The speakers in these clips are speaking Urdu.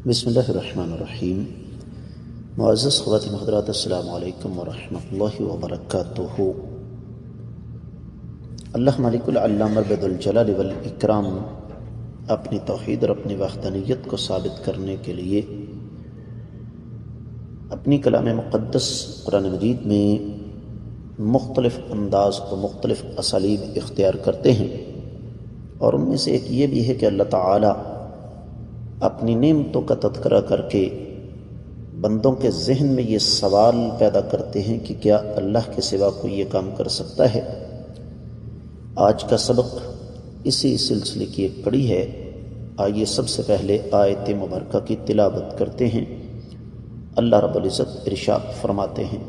بسم اللہ الرحمن الرحیم۔ معزز خواتین حضرات، السلام علیکم ورحمۃ اللہ وبرکاتہ۔ اللہ ملک العلام رب الجلال والاکرام اپنی توحید اور اپنی وحدانیت کو ثابت کرنے کے لیے اپنی کلام مقدس قرآن مجید میں مختلف انداز و مختلف اسالیب اختیار کرتے ہیں، اور ان میں سے ایک یہ بھی ہے کہ اللہ تعالی اپنی نعمتوں کا تذکرہ کر کے بندوں کے ذہن میں یہ سوال پیدا کرتے ہیں کہ کیا اللہ کے سوا کوئی یہ کام کر سکتا ہے۔ آج کا سبق اسی سلسلے کی ایک کڑی ہے۔ آئیے سب سے پہلے آیت مبارکہ کی تلاوت کرتے ہیں۔ اللہ رب العزت ارشاد فرماتے ہیں،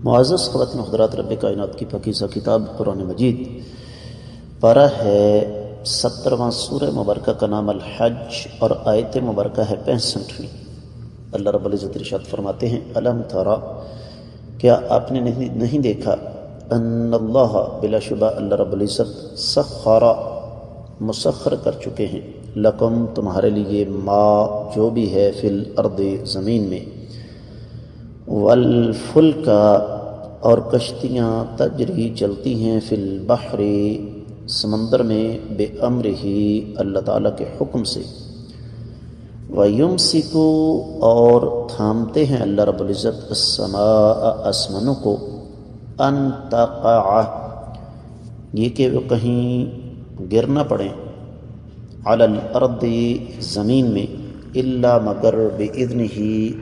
معزز خواتین حضرات، رب کائنات کی پاکیزہ کتاب قرآن مجید پارہ ہے 17واں سورہ مبارکہ کا نام الحج اور آیت مبارکہ ہے 65ویں۔ اللہ رب العزت ارشاد فرماتے ہیں، الم ترى، کیا آپ نے نہیں دیکھا، ان اللہ، بلا شبہ اللہ رب العزت، سخر، مسخر کر چکے ہیں، لکم، تمہارے لیے، ما، جو بھی ہے، فی الارض، زمین میں، والفلک، اور کشتیاں، تجری، چلتی ہیں، فی البحر، سمندر میں، بے امرہ، اللہ تعالیٰ کے حکم سے، وَيُمْسِكُ، اور تھامتے ہیں اللہ رب العزت، السماء، آسمانوں کو، ان تقع، یہ کہ وہ کہیں گر نہ پڑیں، علی الارض، زمین میں، الا، مگر، بإذنہ،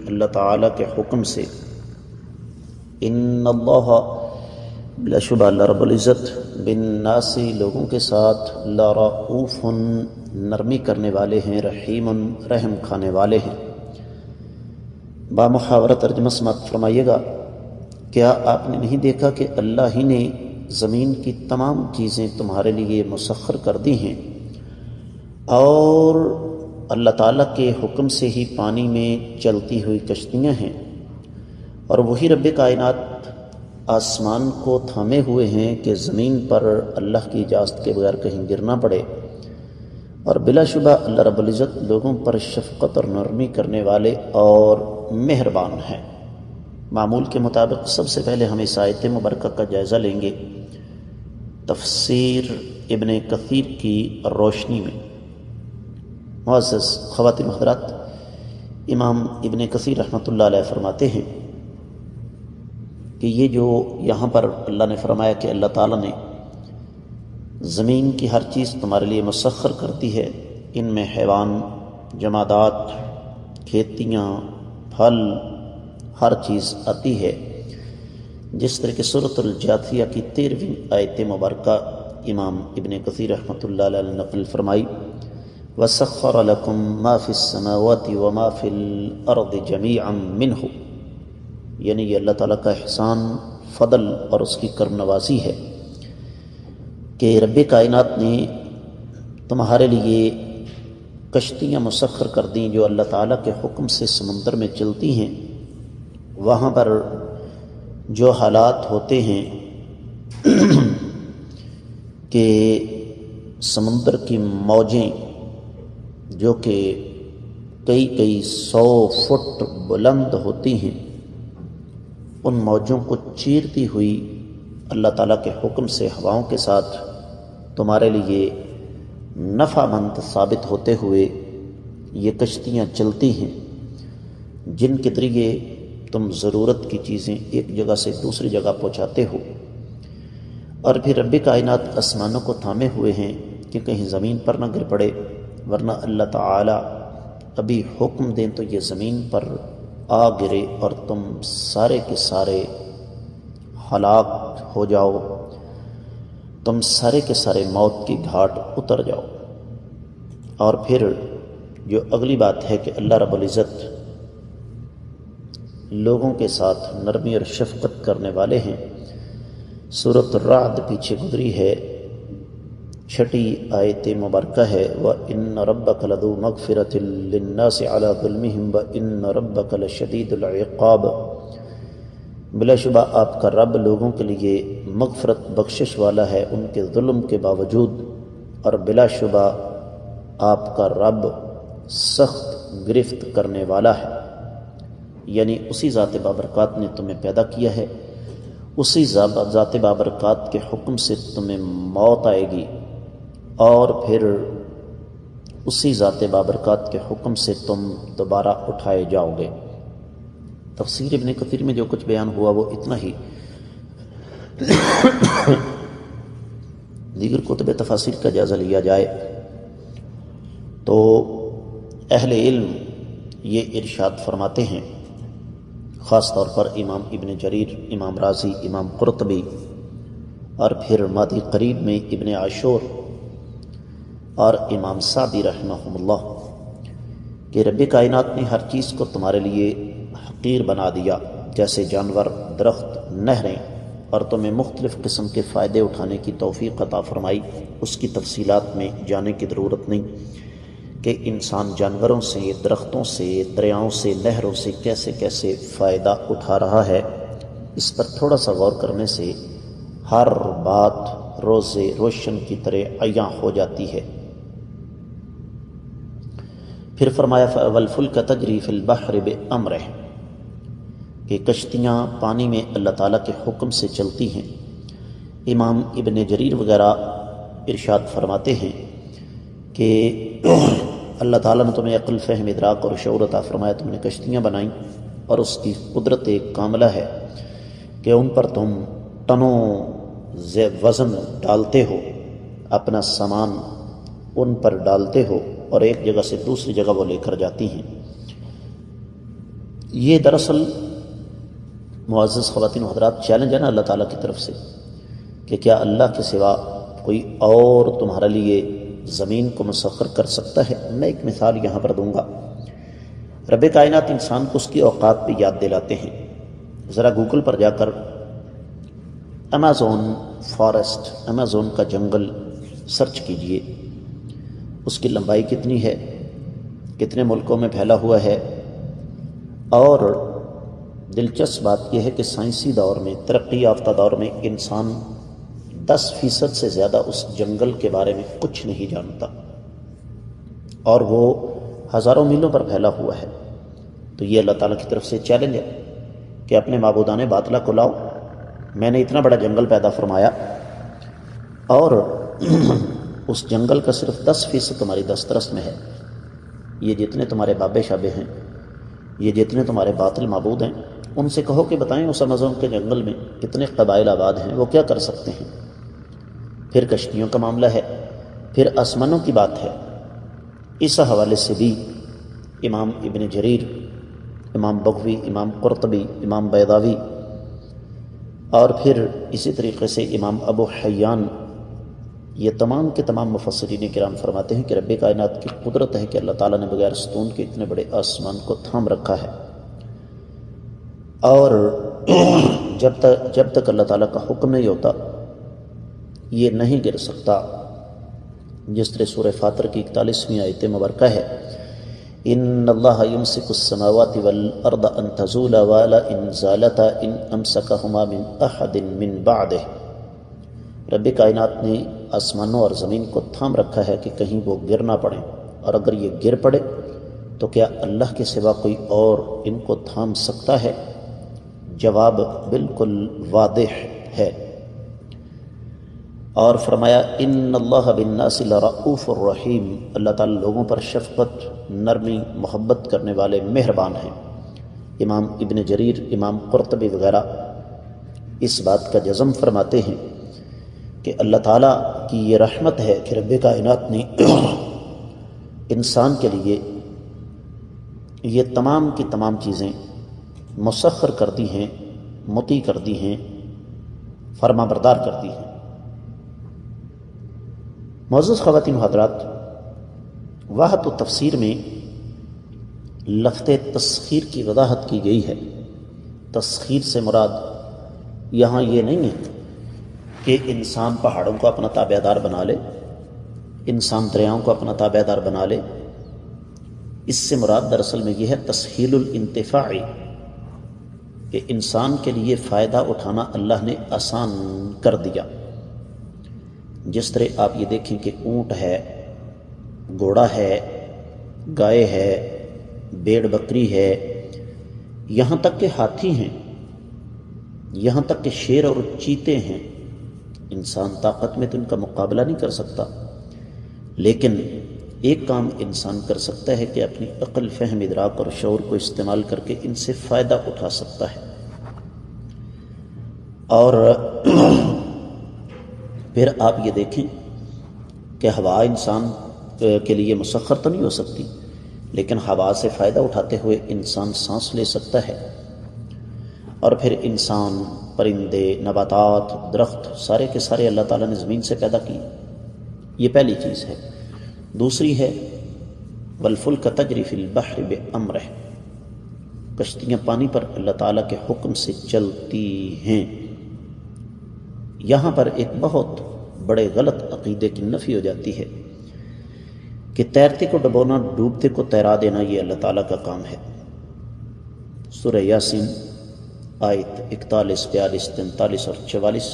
اللہ تعالیٰ کے حکم سے، ان اللہ، بلا شبہ اللہ رب العزت، بالناس، لوگوں کے ساتھ، لرؤوف، نرمی کرنے والے ہیں، رحیم، رحم کھانے والے ہیں۔ بامحاورہ ترجمہ سماعت فرمائیے گا، کیا آپ نے نہیں دیکھا کہ اللہ ہی نے زمین کی تمام چیزیں تمہارے لیے مسخر کر دی ہیں، اور اللہ تعالیٰ کے حکم سے ہی پانی میں چلتی ہوئی کشتیاں ہیں، اور وہی رب کائنات آسمان کو تھامے ہوئے ہیں کہ زمین پر اللہ کی اجازت کے بغیر کہیں گرنا پڑے، اور بلا شبہ اللہ رب العزت لوگوں پر شفقت اور نرمی کرنے والے اور مہربان ہیں۔ معمول کے مطابق سب سے پہلے ہم اس آیت مبارکہ کا جائزہ لیں گے تفسیر ابن کثیر کی روشنی میں۔ معزز خواتین حضرات، امام ابن کثیر رحمۃ اللہ علیہ فرماتے ہیں کہ یہ جو یہاں پر اللہ نے فرمایا کہ اللہ تعالیٰ نے زمین کی ہر چیز تمہارے لیے مسخر کرتی ہے، ان میں حیوان، جمادات، کھیتیاں، پھل، ہر چیز آتی ہے، جس طرح کہ سورۃ الجاثیہ کی 13ویں آیت مبارکہ امام ابن کثیر رحمۃ اللہ علیہ نے نقل فرمائی، وَسَخَّرَ لَكُم مَّا فِي السَّمَاوَاتِ وَمَا فِي الْأَرْضِ جَمِيعًا مِّنْهُ، یعنی یہ اللہ تعالیٰ کا احسان، فضل اور اس کی کرم نوازی ہے کہ رب کائنات نے تمہارے لیے کشتیاں مسخر کر دیں جو اللہ تعالیٰ کے حکم سے سمندر میں چلتی ہیں۔ وہاں پر جو حالات ہوتے ہیں کہ سمندر کی موجیں جو کہ کئی 100 فٹ بلند ہوتی ہیں، ان موجوں کو چیرتی ہوئی اللہ تعالیٰ کے حکم سے ہواؤں کے ساتھ تمہارے لیے نفع مند ثابت ہوتے ہوئے یہ کشتیاں چلتی ہیں، جن کے ذریعے تم ضرورت کی چیزیں ایک جگہ سے دوسری جگہ پہنچاتے ہو۔ اور پھر رب کائنات آسمانوں کو تھامے ہوئے ہیں کہ کہیں زمین پر نہ گر پڑے، ورنہ اللہ تعالیٰ ابھی حکم دیں تو یہ زمین پر آ گرے اور تم سارے کے سارے ہلاک ہو جاؤ، تم سارے کے سارے موت کی گھاٹ اتر جاؤ۔ اور پھر جو اگلی بات ہے کہ اللہ رب العزت لوگوں کے ساتھ نرمی اور شفقت کرنے والے ہیں۔ سورۃ الرعد پیچھے گزری ہے، 6 آیت مبارکہ ہے، وَإِنَّ رَبَّكَ لَذُو مَغْفِرَةٍ لِلنَّاسِ عَلَىٰ ظُلْمِهِمْ وَإِنَّ رَبَّكَ لَشَدِيدُ الْعِقَابِ، بلا شبہ آپ کا رب لوگوں کے لیے مغفرت بخشش والا ہے ان کے ظلم کے باوجود، اور بلا شبہ آپ کا رب سخت گرفت کرنے والا ہے۔ یعنی اسی ذات بابرکات نے تمہیں پیدا کیا ہے، اسی ذات بابرکات کے حکم سے تمہیں موت آئے گی، اور پھر اسی ذات بابرکات کے حکم سے تم دوبارہ اٹھائے جاؤ گے۔ تفسیر ابن کثیر میں جو کچھ بیان ہوا وہ اتنا ہی، دیگر کتب تفاسیر کا جائزہ لیا جائے تو اہل علم یہ ارشاد فرماتے ہیں، خاص طور پر امام ابن جریر، امام رازی، امام قرطبی، اور پھر مادی قریب میں ابن عاشور اور امام سعدی رحمہم اللہ، کہ رب کائنات نے ہر چیز کو تمہارے لیے حقیر بنا دیا، جیسے جانور، درخت، نہریں، اور تمہیں مختلف قسم کے فائدے اٹھانے کی توفیق عطا فرمائی۔ اس کی تفصیلات میں جانے کی ضرورت نہیں کہ انسان جانوروں سے، درختوں سے، دریاؤں سے، نہروں سے کیسے کیسے فائدہ اٹھا رہا ہے۔ اس پر تھوڑا سا غور کرنے سے ہر بات روز روشن کی طرح عیاں ہو جاتی ہے۔ پھر فرمایا وَالْفُلْكَ تَجْرِي فِي الْبَحْرِ بِأَمْرِهِ، کہ کشتیاں پانی میں اللہ تعالیٰ کے حکم سے چلتی ہیں۔ امام ابن جریر وغیرہ ارشاد فرماتے ہیں کہ اللہ تعالیٰ نے تمہیں عقل، فہم، ادراک اور شعور عطا فرمایا، تم نے کشتیاں بنائیں، اور اس کی قدرت کاملہ ہے کہ ان پر تم ٹنوں وزن ڈالتے ہو، اپنا سامان ان پر ڈالتے ہو، اور ایک جگہ سے دوسری جگہ وہ لے کر جاتی ہیں۔ یہ دراصل معزز خواتین و حضرات چیلنج ہے نا اللہ تعالیٰ کی طرف سے کہ کیا اللہ کے سوا کوئی اور تمہارے لیے زمین کو مسخر کر سکتا ہے؟ میں ایک مثال یہاں پر دوں گا۔ رب کائنات انسان کو اس کی اوقات پہ یاد دلاتے ہیں۔ ذرا گوگل پر جا کر امیزون فارسٹ، امیزون کا جنگل سرچ کیجئے، اس کی لمبائی کتنی ہے، کتنے ملکوں میں پھیلا ہوا ہے، اور دلچسپ بات یہ ہے کہ سائنسی دور میں، ترقی یافتہ دور میں انسان 10% سے زیادہ اس جنگل کے بارے میں کچھ نہیں جانتا، اور وہ ہزاروں میلوں پر پھیلا ہوا ہے۔ تو یہ اللہ تعالیٰ کی طرف سے چیلنج ہے کہ اپنے معبودان باطلہ کو لاؤ، میں نے اتنا بڑا جنگل پیدا فرمایا، اور اس جنگل کا صرف 10% تمہاری دسترس میں ہے، یہ جتنے تمہارے بابے شابے ہیں، یہ جتنے تمہارے باطل معبود ہیں، ان سے کہو کہ بتائیں اس امازون کے جنگل میں کتنے قبائل آباد ہیں، وہ کیا کر سکتے ہیں؟ پھر کشتیوں کا معاملہ ہے، پھر آسمانوں کی بات ہے۔ اس حوالے سے بھی امام ابن جریر، امام بغوی، امام قرطبی، امام بیضاوی اور پھر اسی طریقے سے امام ابو حیان، یہ تمام کے تمام مفسرین کرام فرماتے ہیں کہ رب کائنات کی قدرت ہے کہ اللہ تعالیٰ نے بغیر ستون کے اتنے بڑے آسمان کو تھام رکھا ہے، اور جب تک اللہ تعالیٰ کا حکم نہیں ہوتا یہ نہیں گر سکتا۔ جس طرح سورہ فاطر کی 41ویں آیت مبارکہ ہے، ان اللہ یمسک السماوات والارض ان تزولا ولئن زالتا ان امسکہما من احد من بعدہ۔ رب کائنات نے آسمانوں اور زمین کو تھام رکھا ہے کہ کہیں وہ گر نہ پڑیں، اور اگر یہ گر پڑے تو کیا اللہ کے سوا کوئی اور ان کو تھام سکتا ہے؟ جواب بالکل واضح ہے۔ اور فرمایا ان اللہ بالناس لرؤوف الرحیم، اللہ تعالیٰ لوگوں پر شفقت، نرمی، محبت کرنے والے مہربان ہیں۔ امام ابن جریر، امام قرطبی وغیرہ اس بات کا جزم فرماتے ہیں کہ اللہ تعالیٰ کی یہ رحمت ہے کہ رب کائنات نے انسان کے لیے یہ تمام کی تمام چیزیں مسخر کر دی ہیں، مطیع کر دی ہیں، فرما بردار کر دی ہیں۔ معزز خواتین و حضرات، وحدت و تفسیر میں لفظ تسخیر کی وضاحت کی گئی ہے۔ تسخیر سے مراد یہاں یہ نہیں ہے کہ انسان پہاڑوں کو اپنا تابع دار بنا لے، انسان دریاؤں کو اپنا تابع دار بنا لے۔ اس سے مراد دراصل میں یہ ہے تسہیل الانتفاعی، کہ انسان کے لیے فائدہ اٹھانا اللہ نے آسان کر دیا۔ جس طرح آپ یہ دیکھیں کہ اونٹ ہے، گھوڑا ہے، گائے ہے، بھیڑ بکری ہے، یہاں تک کہ ہاتھی ہیں، یہاں تک کہ شیر اور چیتے ہیں۔ انسان طاقت میں تو ان کا مقابلہ نہیں کر سکتا، لیکن ایک کام انسان کر سکتا ہے کہ اپنی عقل، فہم، ادراک اور شعور کو استعمال کر کے ان سے فائدہ اٹھا سکتا ہے۔ اور پھر آپ یہ دیکھیں کہ ہوا انسان کے لیے مسخر تو نہیں ہو سکتی، لیکن ہوا سے فائدہ اٹھاتے ہوئے انسان سانس لے سکتا ہے۔ اور پھر انسان، پرندے، نباتات، درخت، سارے کے سارے اللہ تعالیٰ نے زمین سے پیدا کی۔ یہ پہلی چیز ہے۔ دوسری ہے والفلک تجری فی البحر بامرہ، کشتیاں پانی پر اللہ تعالیٰ کے حکم سے چلتی ہیں۔ یہاں پر ایک بہت بڑے غلط عقیدے کی نفی ہو جاتی ہے کہ تیرتے کو ڈبونا، ڈوبتے کو تیرا دینا یہ اللہ تعالیٰ کا کام ہے۔ سورہ یاسین آیت 41، 42، 43 اور 44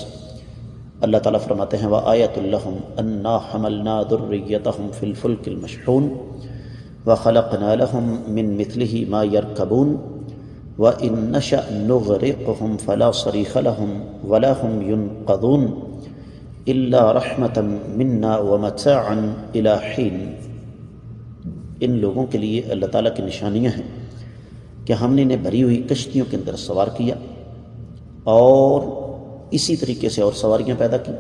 اللہ تعالیٰ فرماتے ہیں وَآیَةٌ لَهُمْ أَنَّا حَمَلْنَا ذُرِّيَّتَهُمْ فِي الْفُلْكِ الْمَشْحُونِ وَخَلَقْنَا لَهُم مِّن مِّثْلِهِ مَا يَرْكَبُونَ وَإِن نَّشَأْ نُغْرِقْهُمْ فَلَا صَرِيخَ لَهُمْ وَلَا هُمْ يُنقَذُونَ إِلَّا رَحْمَةً مِنَّا وَمَتَاعًا إِلَىٰ حِينٍ۔ ان لوگوں کے لیے اللہ تعالیٰ کی نشانیاں ہیں کہ ہم نے انہیں بھری ہوئی کشتیوں کے اندر سوار کیا، اور اسی طریقے سے اور سواریاں پیدا کی۔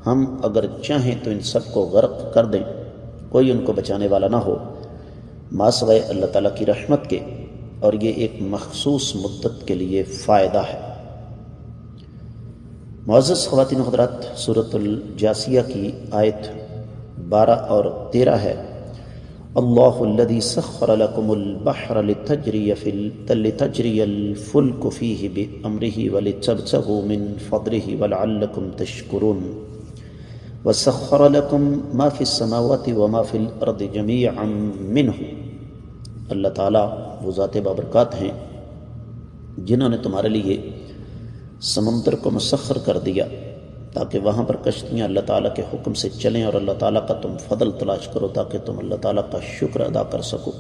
ہم اگر چاہیں تو ان سب کو غرق کر دیں، کوئی ان کو بچانے والا نہ ہو، ما سوائے اللہ تعالیٰ کی رحمت کے، اور یہ ایک مخصوص مدت کے لیے فائدہ ہے۔ معزز خواتین و حضرات، سورۃ الجاثیہ کی آیت 12 اور 13 ہے اللہ الذی سخر لکم البحر لتجری الفلک فیہ بامرہ ولتبتغوا من فضلہ ولعلکم تشکرون وسخر لکم ما فی السماوات وما فی الارض جمیعا منہ۔ اللہ تعالیٰ وہ ذات بابرکات ہیں جنہوں نے تمہارے لیے سمندر کو مسخر کر دیا تاکہ وہاں پر کشتیاں اللہ تعالیٰ کے حکم سے چلیں، اور اللہ تعالیٰ کا تم فضل تلاش کرو تاکہ تم اللہ تعالیٰ کا شکر ادا کر سکو۔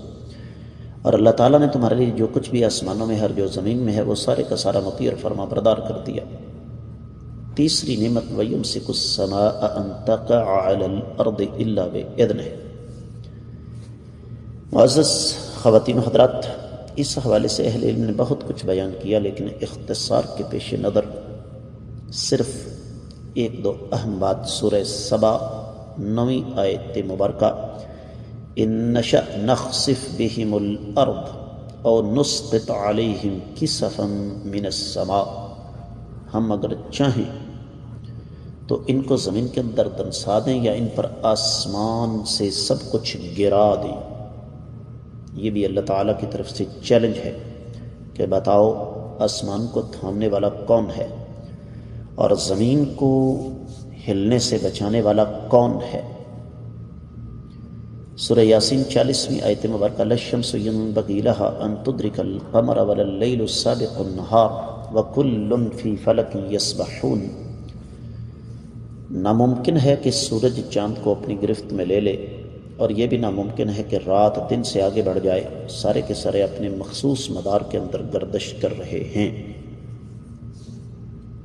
اور اللہ تعالیٰ نے تمہارے لیے جو کچھ بھی آسمانوں میں ہے اور جو زمین میں ہے وہ سارے کا سارا مطیع اور فرما بردار کر دیا۔ تیسری نعمت وَيُمْسِكُ السَّمَاءَ أَن تَقَعَ عَلَى الْأَرْضِ إِلَّا بِإِذْنِهِ، معزز خواتین و حضرات، اس حوالے سے اہل علم نے بہت کچھ بیان کیا، لیکن اختصار کے پیش نظر صرف ایک دو اہم بات سورہ سبا 9 آیت مبارکہ ان نشأ نخسف بهم الارض او نسقط علیہم کسفا من السماء، ہم اگر چاہیں تو ان کو زمین کے اندر دنسا دیں یا ان پر آسمان سے سب کچھ گرا دیں۔ یہ بھی اللہ تعالیٰ کی طرف سے چیلنج ہے کہ بتاؤ آسمان کو تھامنے والا کون ہے اور زمین کو ہلنے سے بچانے والا کون ہے۔ سورہ یاسین 40ویں آیت مبارکہ للشمس ينبغي لها ان تدرك القمر ولا الليل سابق النهار وكل في فلك يسبحون، ناممکن ہے کہ سورج چاند کو اپنی گرفت میں لے لے، اور یہ بھی ناممکن ہے کہ رات دن سے آگے بڑھ جائے، سارے کے سارے اپنے مخصوص مدار کے اندر گردش کر رہے ہیں۔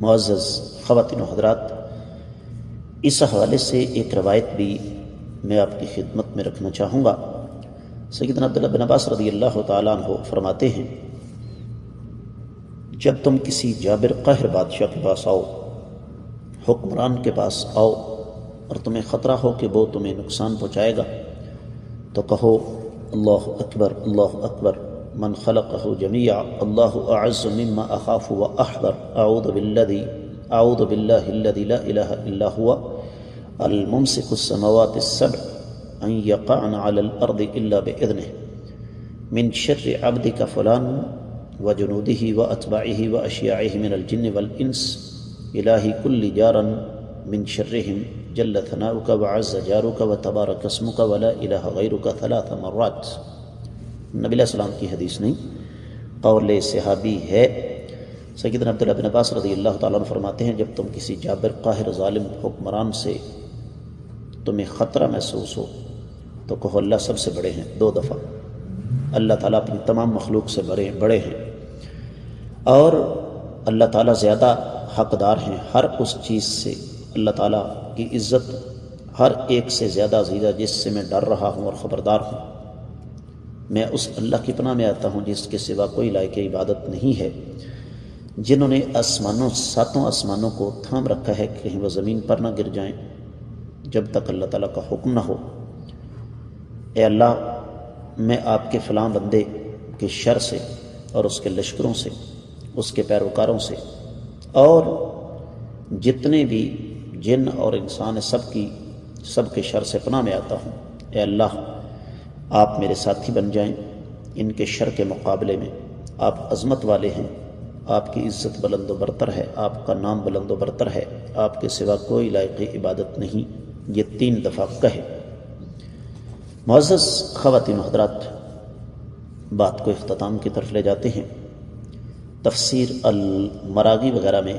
معزز خواتین و حضرات، اس حوالے سے ایک روایت بھی میں آپ کی خدمت میں رکھنا چاہوں گا۔ سیدنا عبداللہ بن عباس رضی اللہ تعالیٰ عنہ فرماتے ہیں، جب تم کسی جابر قہر بادشاہ کے پاس آؤ، حکمران کے پاس آؤ، اور تمہیں خطرہ ہو کہ وہ تمہیں نقصان پہنچائے گا، تو کہو اللہ اکبر من خلقہ جمیعا اللہ اعز مما اخاف واحذر اعوذ باللہ الذی لا الہ الا هو الممسک السماوات السبع ان یقعن علی الارض الا باذنہ من شر عبدک فلان وجنودہ واتباعہ واشیاعہ من الجن والانس الہی کل جارا من شرہم جل ثناؤک وعز جارک وتبارک اسمک ولا الہ غیرک 3 مرات۔ نبی علیہ السلام کی حدیث نہیں، قول صحابی ہے۔ سیدنا عبداللہ بن عباس رضی اللہ تعالیٰ عنہ فرماتے ہیں، جب تم کسی جابر قاہر ظالم حکمران سے تمہیں خطرہ محسوس ہو تو کہو اللہ سب سے بڑے ہیں 2 دفعہ۔ اللہ تعالیٰ اپنی تمام مخلوق سے بڑے ہیں، اور اللہ تعالیٰ زیادہ حقدار ہیں ہر اس چیز سے۔ اللہ تعالیٰ کی عزت ہر ایک سے زیادہ عزیز ہے جس سے میں ڈر رہا ہوں اور خبردار ہوں۔ میں اس اللہ کی پناہ میں آتا ہوں جس کے سوا کوئی لائق عبادت نہیں ہے، جنہوں نے 7 آسمانوں کو تھام رکھا ہے کہ کہیں وہ زمین پر نہ گر جائیں جب تک اللہ تعالیٰ کا حکم نہ ہو۔ اے اللہ، میں آپ کے فلاں بندے کے شر سے اور اس کے لشکروں سے، اس کے پیروکاروں سے، اور جتنے بھی جن اور انسان سب کے شر سے پناہ میں آتا ہوں۔ اے اللہ، آپ میرے ساتھی بن جائیں ان کے شر کے مقابلے میں۔ آپ عظمت والے ہیں، آپ کی عزت بلند و برتر ہے، آپ کا نام بلند و برتر ہے، آپ کے سوا کوئی لائق عبادت نہیں۔ یہ 3 دفعہ کہے۔ معزز خواتین و حضرات، بات کو اختتام کی طرف لے جاتے ہیں۔ تفسیر المراغی وغیرہ میں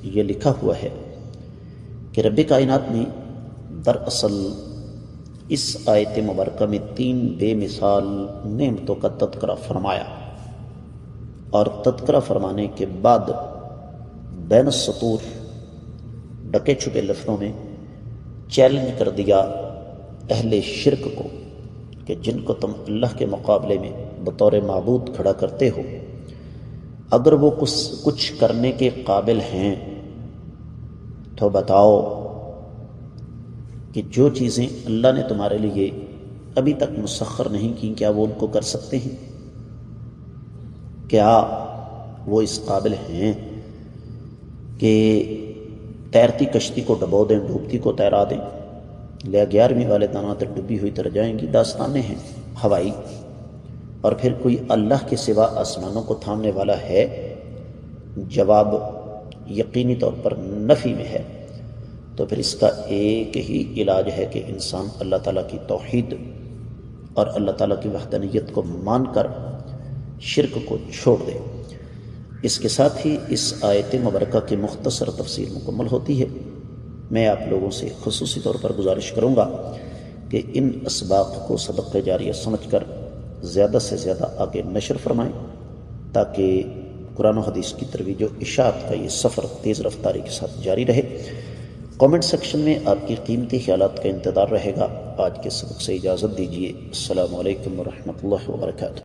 یہ لکھا ہوا ہے کہ رب کائنات نے دراصل اس آیت مبارکہ میں 3 بے مثال نعمتوں کا تذکرہ فرمایا، اور تذکرہ فرمانے کے بعد بین السطور ڈکے چھپے لفظوں میں چیلنج کر دیا اہل شرک کو کہ جن کو تم اللہ کے مقابلے میں بطور معبود کھڑا کرتے ہو، اگر وہ کچھ کرنے کے قابل ہیں تو بتاؤ کہ جو چیزیں اللہ نے تمہارے لیے ابھی تک مسخر نہیں کی، کیا وہ ان کو کر سکتے ہیں؟ کیا وہ اس قابل ہیں کہ تیرتی کشتی کو ڈبو دیں، ڈوبتی کو تیرا دیں؟ لیا 11ویں والے دانوں تک ڈوبی ہوئی تر جائیں گی داستانیں ہیں ہوائی۔ اور پھر کوئی اللہ کے سوا آسمانوں کو تھامنے والا ہے؟ جواب یقینی طور پر نفی میں ہے۔ تو پھر اس کا ایک ہی علاج ہے کہ انسان اللہ تعالیٰ کی توحید اور اللہ تعالیٰ کی وحدانیت کو مان کر شرک کو چھوڑ دے۔ اس کے ساتھ ہی اس آیت مبارکہ کی مختصر تفسیر مکمل ہوتی ہے۔ میں آپ لوگوں سے خصوصی طور پر گزارش کروں گا کہ ان اسباق کو صدقہ جاریہ سمجھ کر زیادہ سے زیادہ آگے نشر فرمائیں، تاکہ قرآن و حدیث کی ترویج و اشاعت کا یہ سفر تیز رفتاری کے ساتھ جاری رہے۔ کامنٹ سیکشن میں آپ کی قیمتی خیالات کا انتظار رہے گا۔ آج کے سبق سے اجازت دیجیے۔ السلام علیکم ورحمۃ اللہ وبرکاتہ۔